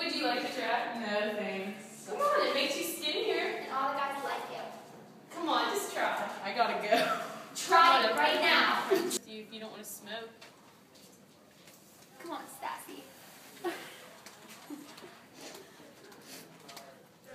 Would you like to try? No, thanks. Come on, it makes you skinnier. And all the guys like you. Come on, just try. I gotta go. Try it right now. See if you don't want to smoke. Come on, Stassi.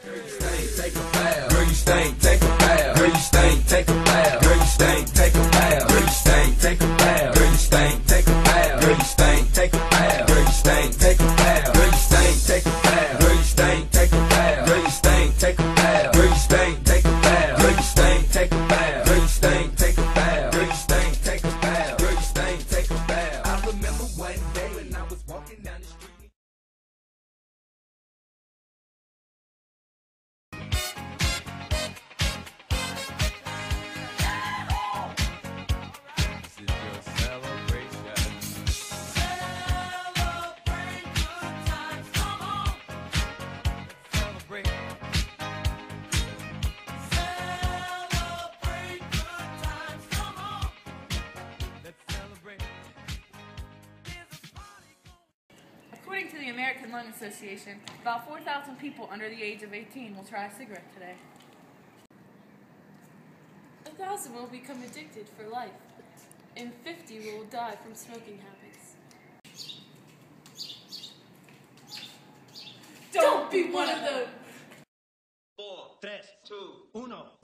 Girl, you stink, take a bath. Girl, you stink, take a bath. Girl, you stink, take a bath. Girl, you stink, take a bath. Girl, you stink, take a bath. Girl, you stink, take a bath. Girl, you stink, take a bath. Girl, you stink, take a bath. Girl, you stink, take a bath. Girl, you stink, take a bath. Girl, you stink, take a bath. Girl, you stink, take a bath. Girl, you stink, take a bath. Girl, you stink, take a bath. Girl, you stink, take a bath. Girl, you stink, take a bath. I remember one day when I was walking down the street. According to the American Lung Association, about 4,000 people under the age of 18 will try a cigarette today. 1,000 will become addicted for life, and 50 will die from smoking habits. Don't be one of those! 4, 3, 2, 1.